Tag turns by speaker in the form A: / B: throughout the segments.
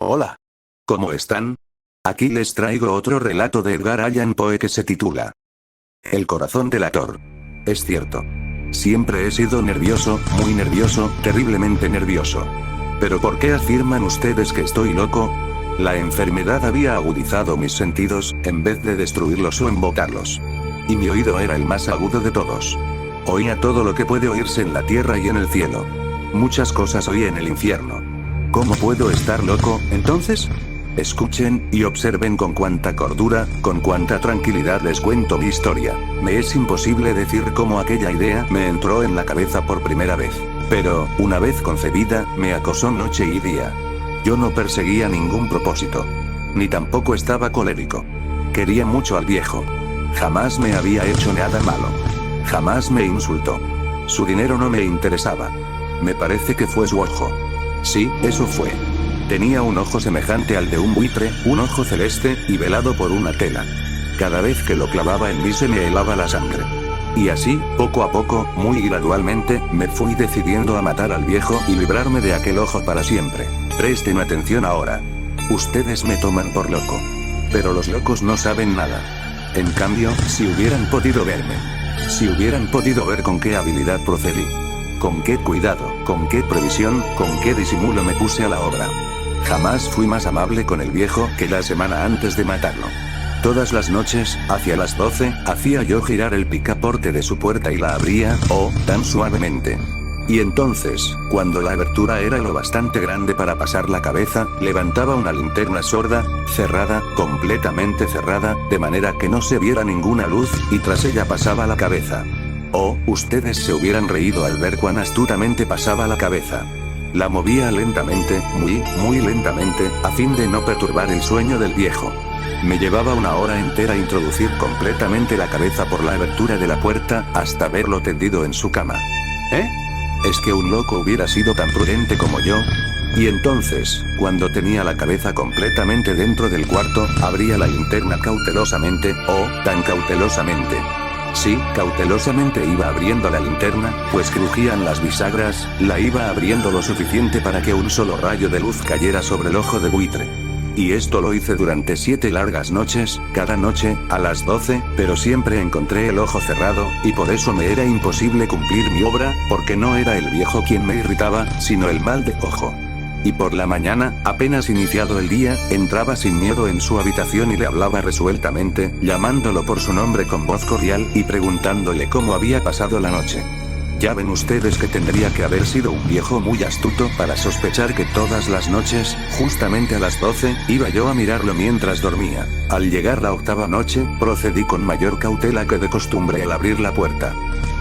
A: Hola. ¿Cómo están? Aquí les traigo otro relato de Edgar Allan Poe que se titula El corazón delator. Es cierto. Siempre he sido nervioso, muy nervioso, terriblemente nervioso. ¿Pero por qué afirman ustedes que estoy loco? La enfermedad había agudizado mis sentidos, en vez de destruirlos o embotarlos. Y mi oído era el más agudo de todos. Oía todo lo que puede oírse en la tierra y en el cielo. Muchas cosas oí en el infierno. ¿Cómo puedo estar loco, entonces? Escuchen, y observen con cuánta cordura, con cuánta tranquilidad les cuento mi historia. Me es imposible decir cómo aquella idea me entró en la cabeza por primera vez. Pero, una vez concebida, me acosó noche y día. Yo no perseguía ningún propósito. Ni tampoco estaba colérico. Quería mucho al viejo. Jamás me había hecho nada malo. Jamás me insultó. Su dinero no me interesaba. Me parece que fue su ojo. Sí, eso fue. Tenía un ojo semejante al de un buitre, un ojo celeste, y velado por una tela. Cada vez que lo clavaba en mí se me helaba la sangre. Y así, poco a poco, muy gradualmente, me fui decidiendo a matar al viejo y librarme de aquel ojo para siempre. Presten atención ahora. Ustedes me toman por loco. Pero los locos no saben nada. En cambio, si hubieran podido verme. Si hubieran podido ver con qué habilidad procedí. Con qué cuidado, con qué previsión, con qué disimulo me puse a la obra. Jamás fui más amable con el viejo que la semana antes de matarlo. Todas las noches, hacia las 12, hacía yo girar el picaporte de su puerta y la abría, oh, tan suavemente. Y entonces, cuando la abertura era lo bastante grande para pasar la cabeza, levantaba una linterna sorda, cerrada, completamente cerrada, de manera que no se viera ninguna luz, y tras ella pasaba la cabeza. Oh, ustedes se hubieran reído al ver cuán astutamente pasaba la cabeza. La movía lentamente, muy lentamente, a fin de no perturbar el sueño del viejo. Me llevaba una hora entera introducir completamente la cabeza por la abertura de la puerta, hasta verlo tendido en su cama. ¿Eh? ¿Es que un loco hubiera sido tan prudente como yo? Y entonces, cuando tenía la cabeza completamente dentro del cuarto, abría la linterna cautelosamente, oh, tan cautelosamente. Sí, cautelosamente iba abriendo la linterna, pues crujían las bisagras, la iba abriendo lo suficiente para que un solo rayo de luz cayera sobre el ojo de buitre. Y esto lo hice durante 7 largas noches, cada noche, a las 12, pero siempre encontré el ojo cerrado, y por eso me era imposible cumplir mi obra, porque no era el viejo quien me irritaba, sino el mal de ojo. Y por la mañana, apenas iniciado el día, entraba sin miedo en su habitación y le hablaba resueltamente, llamándolo por su nombre con voz cordial, y preguntándole cómo había pasado la noche. Ya ven ustedes que tendría que haber sido un viejo muy astuto para sospechar que todas las noches, justamente a las 12, iba yo a mirarlo mientras dormía. Al llegar la 8ª noche, procedí con mayor cautela que de costumbre al abrir la puerta.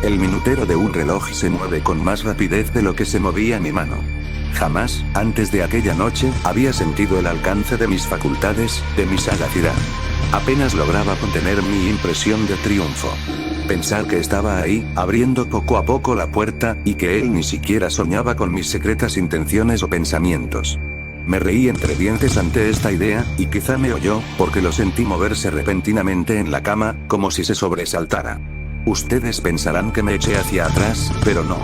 A: El minutero de un reloj se mueve con más rapidez de lo que se movía mi mano. Jamás, antes de aquella noche, había sentido el alcance de mis facultades, de mi sagacidad. Apenas lograba contener mi impresión de triunfo. Pensar que estaba ahí, abriendo poco a poco la puerta, y que él ni siquiera soñaba con mis secretas intenciones o pensamientos. Me reí entre dientes ante esta idea, y quizá me oyó, porque lo sentí moverse repentinamente en la cama, como si se sobresaltara. Ustedes pensarán que me eché hacia atrás, pero no.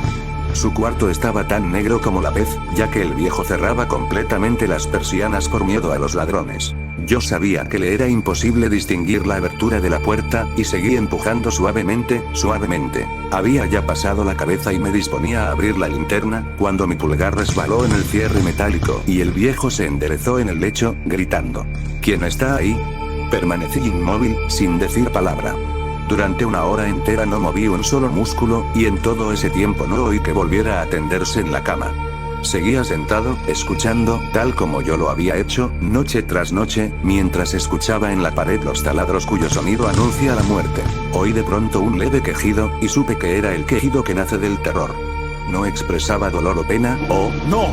A: Su cuarto estaba tan negro como la pez, ya que el viejo cerraba completamente las persianas por miedo a los ladrones. Yo sabía que le era imposible distinguir la abertura de la puerta, y seguí empujando suavemente, suavemente. Había ya pasado la cabeza y me disponía a abrir la linterna, cuando mi pulgar resbaló en el cierre metálico, y el viejo se enderezó en el lecho, gritando: ¿Quién está ahí? Permanecí inmóvil, sin decir palabra. Durante una hora entera no moví un solo músculo, y en todo ese tiempo no oí que volviera a tenderse en la cama. Seguía sentado, escuchando, tal como yo lo había hecho, noche tras noche, mientras escuchaba en la pared los taladros cuyo sonido anuncia la muerte. Oí de pronto un leve quejido, y supe que era el quejido que nace del terror. No expresaba dolor o pena, ¡oh, no!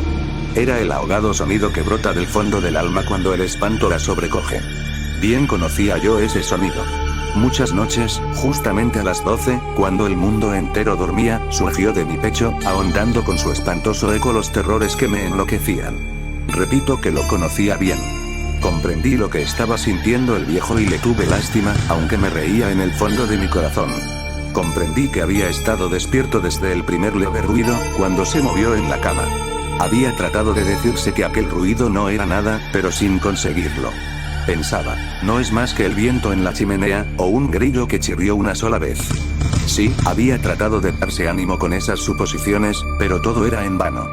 A: Era el ahogado sonido que brota del fondo del alma cuando el espanto la sobrecoge. Bien conocía yo ese sonido. Muchas noches, justamente a las 12, cuando el mundo entero dormía, surgió de mi pecho, ahondando con su espantoso eco los terrores que me enloquecían. Repito que lo conocía bien. Comprendí lo que estaba sintiendo el viejo y le tuve lástima, aunque me reía en el fondo de mi corazón. Comprendí que había estado despierto desde el primer leve ruido, cuando se movió en la cama. Había tratado de decirse que aquel ruido no era nada, pero sin conseguirlo. Pensaba, no es más que el viento en la chimenea, o un grillo que chirrió una sola vez. Sí, había tratado de darse ánimo con esas suposiciones, pero todo era en vano.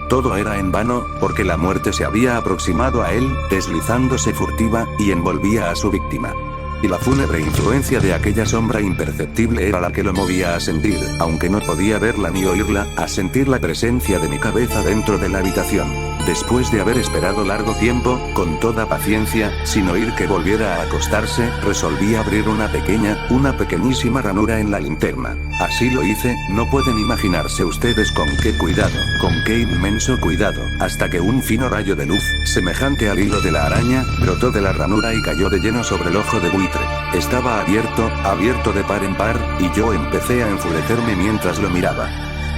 A: Todo era en vano, porque la muerte se había aproximado a él, deslizándose furtiva, y envolvía a su víctima. Y la fúnebre influencia de aquella sombra imperceptible era la que lo movía a sentir, aunque no podía verla ni oírla, a sentir la presencia de mi cabeza dentro de la habitación. Después de haber esperado largo tiempo, con toda paciencia, sin oír que volviera a acostarse, resolví abrir una pequeñísima ranura en la linterna. Así lo hice, no pueden imaginarse ustedes con qué cuidado, con qué inmenso cuidado, hasta que un fino rayo de luz, semejante al hilo de la araña, brotó de la ranura y cayó de lleno sobre el ojo de buitre. Estaba abierto de par en par, y yo empecé a enfurecerme mientras lo miraba.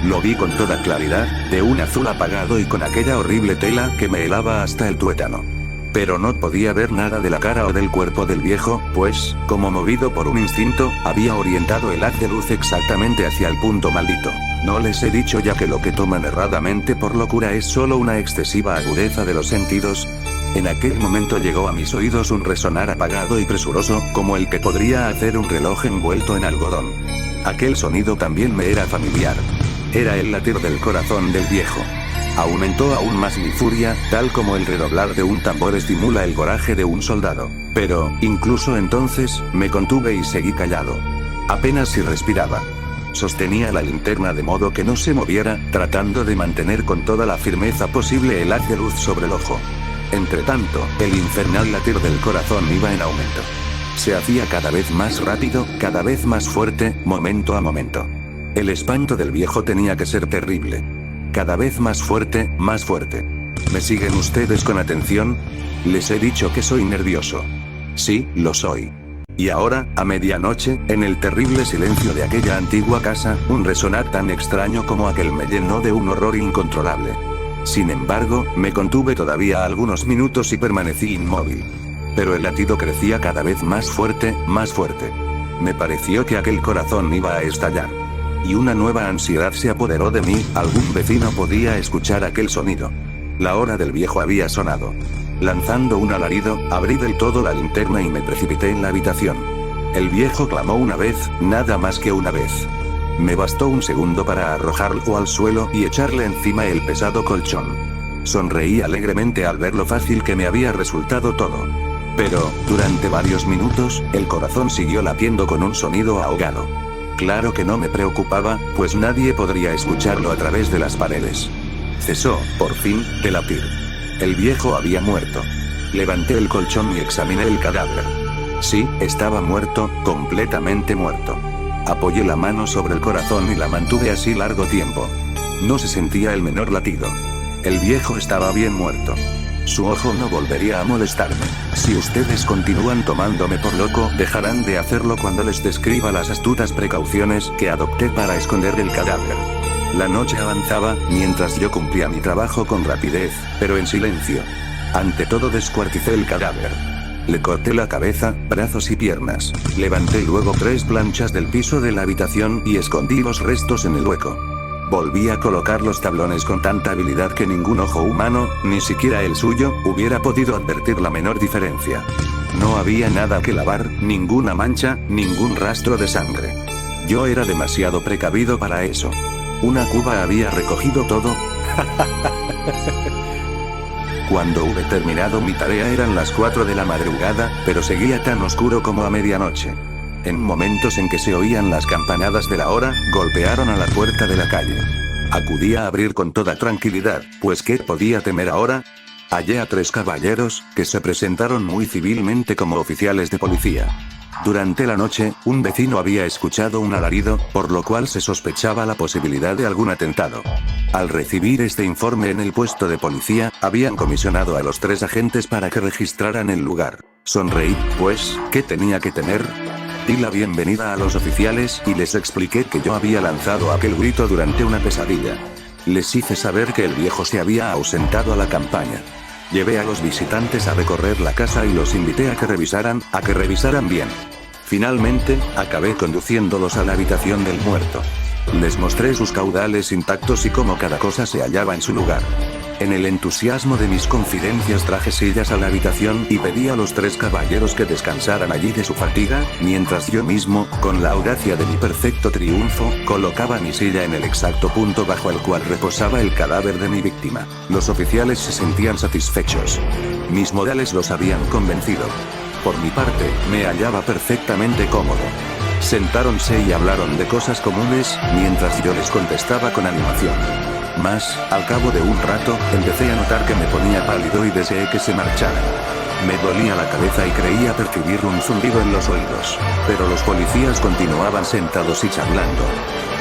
A: Lo vi con toda claridad, de un azul apagado y con aquella horrible tela que me helaba hasta el tuétano. Pero no podía ver nada de la cara o del cuerpo del viejo, pues, como movido por un instinto, había orientado el haz de luz exactamente hacia el punto maldito. No les he dicho ya que lo que toman erradamente por locura es solo una excesiva agudeza de los sentidos. En aquel momento llegó a mis oídos un resonar apagado y presuroso, como el que podría hacer un reloj envuelto en algodón. Aquel sonido también me era familiar. Era el latir del corazón del viejo. Aumentó aún más mi furia, tal como el redoblar de un tambor estimula el coraje de un soldado. Pero, incluso entonces, me contuve y seguí callado. Apenas si respiraba. Sostenía la linterna de modo que no se moviera, tratando de mantener con toda la firmeza posible el haz de luz sobre el ojo. Entretanto, el infernal latir del corazón iba en aumento. Se hacía cada vez más rápido, cada vez más fuerte, momento a momento. El espanto del viejo tenía que ser terrible. Cada vez más fuerte, más fuerte. ¿Me siguen ustedes con atención? Les he dicho que soy nervioso. Sí, lo soy. Y ahora, a medianoche, en el terrible silencio de aquella antigua casa, un resonar tan extraño como aquel me llenó de un horror incontrolable. Sin embargo, me contuve todavía algunos minutos y permanecí inmóvil. Pero el latido crecía cada vez más fuerte, más fuerte. Me pareció que aquel corazón iba a estallar. Y una nueva ansiedad se apoderó de mí, algún vecino podía escuchar aquel sonido. La hora del viejo había sonado. Lanzando un alarido, abrí del todo la linterna y me precipité en la habitación. El viejo clamó una vez, nada más que una vez. Me bastó un segundo para arrojarlo al suelo y echarle encima el pesado colchón. Sonreí alegremente al ver lo fácil que me había resultado todo. Pero, durante varios minutos, el corazón siguió latiendo con un sonido ahogado. Claro que no me preocupaba, pues nadie podría escucharlo a través de las paredes. Cesó, por fin, de latir. El viejo había muerto. Levanté el colchón y examiné el cadáver. Sí, estaba muerto, completamente muerto. Apoyé la mano sobre el corazón y la mantuve así largo tiempo. No se sentía el menor latido. El viejo estaba bien muerto. Su ojo no volvería a molestarme. Si ustedes continúan tomándome por loco, dejarán de hacerlo cuando les describa las astutas precauciones que adopté para esconder el cadáver. La noche avanzaba, mientras yo cumplía mi trabajo con rapidez, pero en silencio. Ante todo descuarticé el cadáver. Le corté la cabeza, brazos y piernas. Levanté luego 3 planchas del piso de la habitación y escondí los restos en el hueco. Volví a colocar los tablones con tanta habilidad que ningún ojo humano, ni siquiera el suyo, hubiera podido advertir la menor diferencia. No había nada que lavar, ninguna mancha, ningún rastro de sangre. Yo era demasiado precavido para eso. Una cuba había recogido todo. Cuando hube terminado mi tarea eran las 4 de la madrugada, pero seguía tan oscuro como a medianoche. En momentos en que se oían las campanadas de la hora, golpearon a la puerta de la calle. Acudí a abrir con toda tranquilidad, pues ¿qué podía temer ahora? Hallé a 3 caballeros, que se presentaron muy civilmente como oficiales de policía. Durante la noche, un vecino había escuchado un alarido, por lo cual se sospechaba la posibilidad de algún atentado. Al recibir este informe en el puesto de policía, habían comisionado a los 3 agentes para que registraran el lugar. Sonreí, pues, ¿qué tenía que temer? Di la bienvenida a los oficiales y les expliqué que yo había lanzado aquel grito durante una pesadilla. Les hice saber que el viejo se había ausentado a la campaña. Llevé a los visitantes a recorrer la casa y los invité a que revisaran bien. Finalmente, acabé conduciéndolos a la habitación del muerto. Les mostré sus caudales intactos y cómo cada cosa se hallaba en su lugar. En el entusiasmo de mis confidencias traje sillas a la habitación y pedí a los 3 caballeros que descansaran allí de su fatiga, mientras yo mismo, con la audacia de mi perfecto triunfo, colocaba mi silla en el exacto punto bajo el cual reposaba el cadáver de mi víctima. Los oficiales se sentían satisfechos. Mis modales los habían convencido. Por mi parte, me hallaba perfectamente cómodo. Sentáronse y hablaron de cosas comunes, mientras yo les contestaba con animación. Mas, al cabo de un rato, empecé a notar que me ponía pálido y deseé que se marcharan. Me dolía la cabeza y creía percibir un zumbido en los oídos. Pero los policías continuaban sentados y charlando.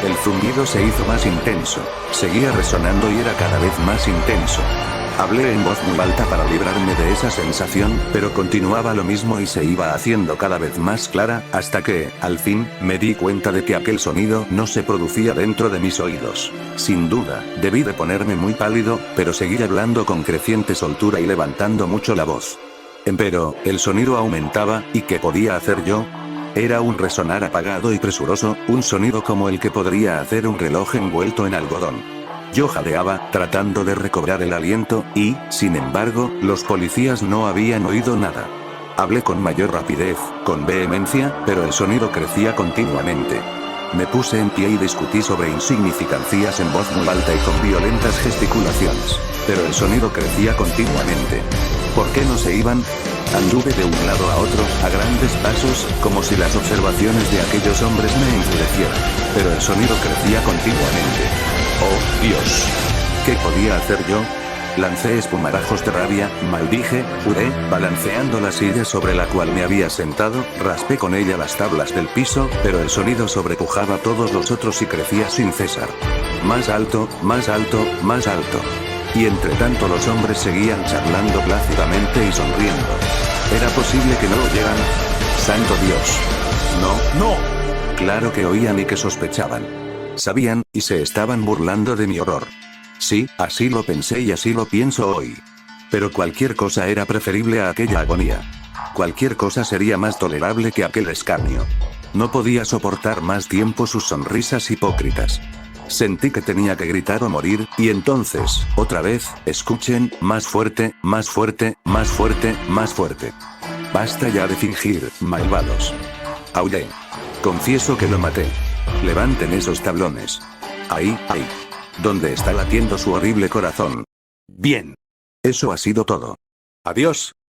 A: El zumbido se hizo más intenso, seguía resonando y era cada vez más intenso. Hablé en voz muy alta para librarme de esa sensación, pero continuaba lo mismo y se iba haciendo cada vez más clara, hasta que, al fin, me di cuenta de que aquel sonido no se producía dentro de mis oídos. Sin duda, debí de ponerme muy pálido, pero seguí hablando con creciente soltura y levantando mucho la voz. Empero, el sonido aumentaba, ¿y qué podía hacer yo? Era un resonar apagado y presuroso, un sonido como el que podría hacer un reloj envuelto en algodón. Yo jadeaba, tratando de recobrar el aliento, y, sin embargo, los policías no habían oído nada. Hablé con mayor rapidez, con vehemencia, pero el sonido crecía continuamente. Me puse en pie y discutí sobre insignificancias en voz muy alta y con violentas gesticulaciones. Pero el sonido crecía continuamente. ¿Por qué no se iban? Anduve de un lado a otro, a grandes pasos, como si las observaciones de aquellos hombres me enfurecieran. Pero el sonido crecía continuamente. ¡Oh, Dios! ¿Qué podía hacer yo? Lancé espumarajos de rabia, maldije, juré, balanceando la silla sobre la cual me había sentado, raspé con ella las tablas del piso, pero el sonido sobrepujaba a todos los otros y crecía sin cesar. Más alto, más alto, más alto. Y entre tanto los hombres seguían charlando plácidamente y sonriendo. ¿Era posible que no oyeran? ¡Santo Dios! No. Claro que oían y que sospechaban. Sabían, y se estaban burlando de mi horror. Sí, así lo pensé y así lo pienso hoy. Pero cualquier cosa era preferible a aquella agonía. Cualquier cosa sería más tolerable que aquel escarnio. No podía soportar más tiempo sus sonrisas hipócritas. Sentí que tenía que gritar o morir, y entonces, otra vez, escuchen, más fuerte, más fuerte, más fuerte, más fuerte. Basta ya de fingir, malvados. Aullé. Confieso que lo maté. Levanten esos tablones. Ahí. ¿Dónde está latiendo su horrible corazón? Bien. Eso ha sido todo. Adiós.